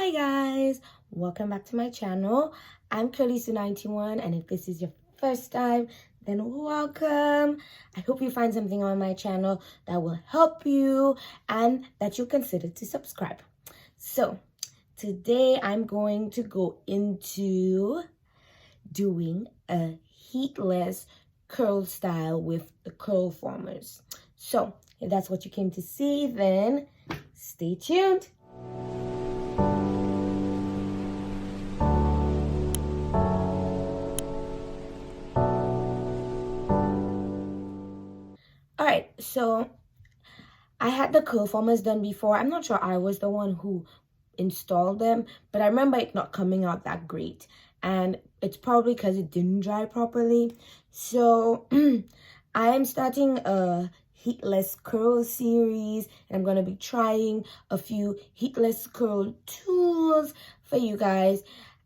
Hi guys, welcome back to my channel. I'm Curly91, and if this is your first time, then welcome. I hope you find something on my channel that will help you and that you consider to subscribe. So today I'm going to go into doing a heatless curl style with the Curlformers. So if that's what you came to see, then stay tuned. Alright, so I had the Curlformers done before. I'm not sure I was the one who installed them, but I remember it not coming out that great. And it's probably because it didn't dry properly. So I am starting a Heatless Curl series, and I'm going to be trying a few Heatless Curl tools for you guys.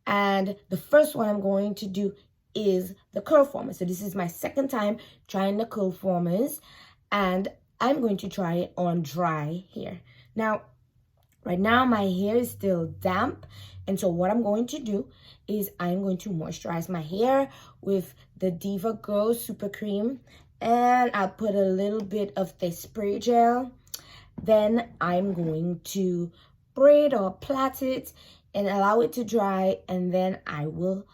And the first one I'm going to do is the Curlformers. So this is my second time trying the Curlformers, and I'm going to try it on dry hair. Now, right now my hair is still damp, and so what I'm going to do is I'm going to moisturize my hair with the devacurl super cream, and I'll put a little bit of the spray gel. Then I'm going to braid or plait it and allow it to dry, and then I will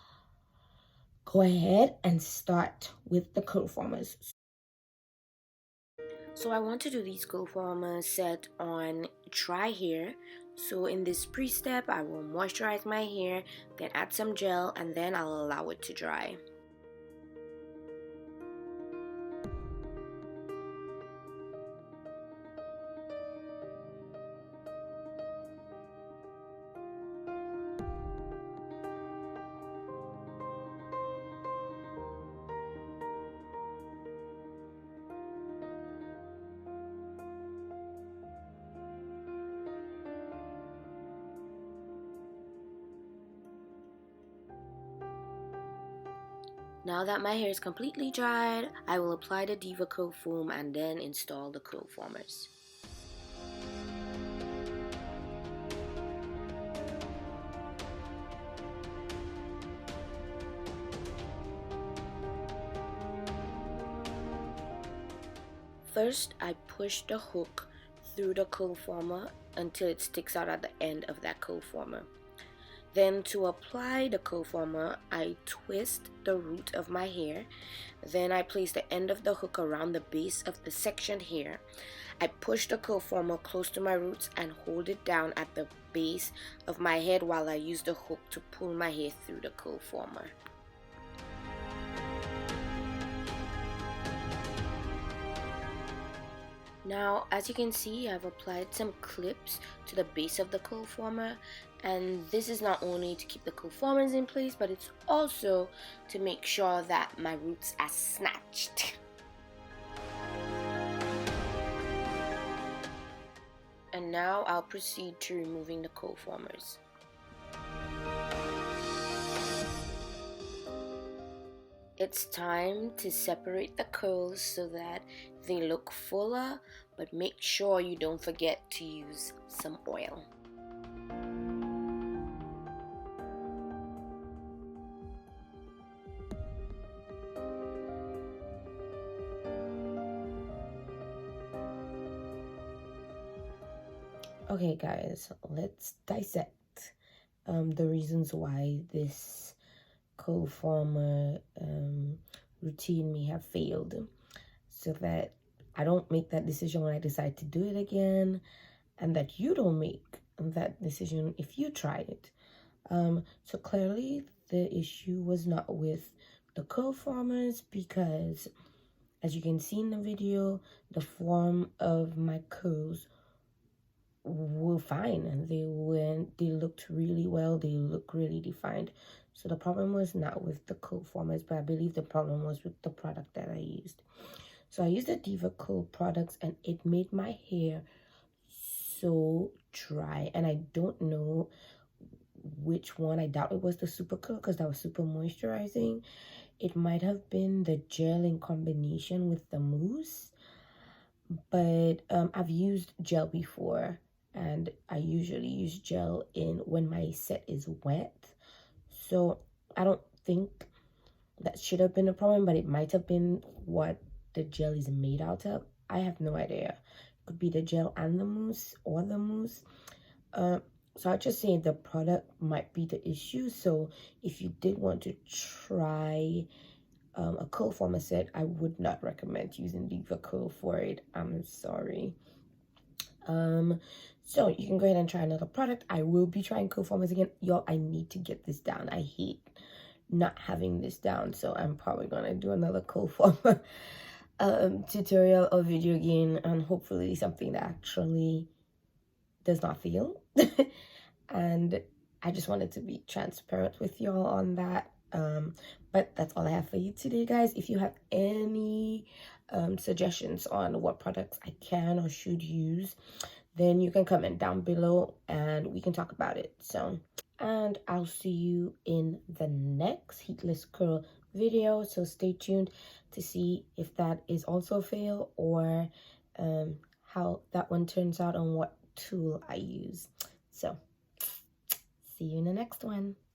go ahead and start with the Curlformers. So I want to do these Curlformers set on dry hair. So in this pre-step, I will moisturize my hair, then add some gel, and then I'll allow it to dry. Now that my hair is completely dried, I will apply the Deva curl foam and then install the Curlformers. First, I push the hook through the Curlformer until it sticks out at the end of that Curlformer. Then to apply the Curlformer, I twist the root of my hair. Then I place the end of the hook around the base of the sectioned hair. I push the Curlformer close to my roots and hold it down at the base of my head while I use the hook to pull my hair through the Curlformer. Now, as you can see, I've applied some clips to the base of the Curlformer, and this is not only to keep the Curlformers in place, but it's also to make sure that my roots are snatched. And now I'll proceed to removing the Curlformers. It's time to separate the curls so that they look fuller, but make sure you don't forget to use some oil. Okay guys, let's dissect the reasons why this Curlformer routine may have failed, so that I don't make that decision when I decide to do it again, and that you don't make that decision if you try it. So clearly the issue was not with the Curlformers, because as you can see in the video, the form of my curls were fine, and they looked really well, they look really defined. So the problem was not with the Curlformers, but I believe the problem was with the product that I used. So I used the Deva Curl products, and it made my hair so dry, and I don't know which one. I doubt it was the super curl, because that was super moisturizing. It might have been the gel in combination with the mousse, but I've used gel before, and I usually use gel in when my set is wet. So I don't think that should have been a problem, but it might have been what the gel is made out of. I have no idea. Could be the gel and the mousse, or the mousse. So I just say the product might be the issue. So if you did want to try a Curlformer set, I would not recommend using devacurl for it. I'm sorry. So you can go ahead and try another product. I will be trying Curlformers again. Y'all, I need to get this down. I hate not having this down, so I'm probably gonna do another Curlformer tutorial or video again, and hopefully something that actually does not fail. And I just wanted to be transparent with y'all on that. But that's all I have for you today, guys. If you have any suggestions on what products I can or should use, then you can comment down below and we can talk about it. So, and I'll see you in the next Heatless Curl video. So stay tuned to see if that is also a fail, or how that one turns out, and what tool I use. So see you in the next one.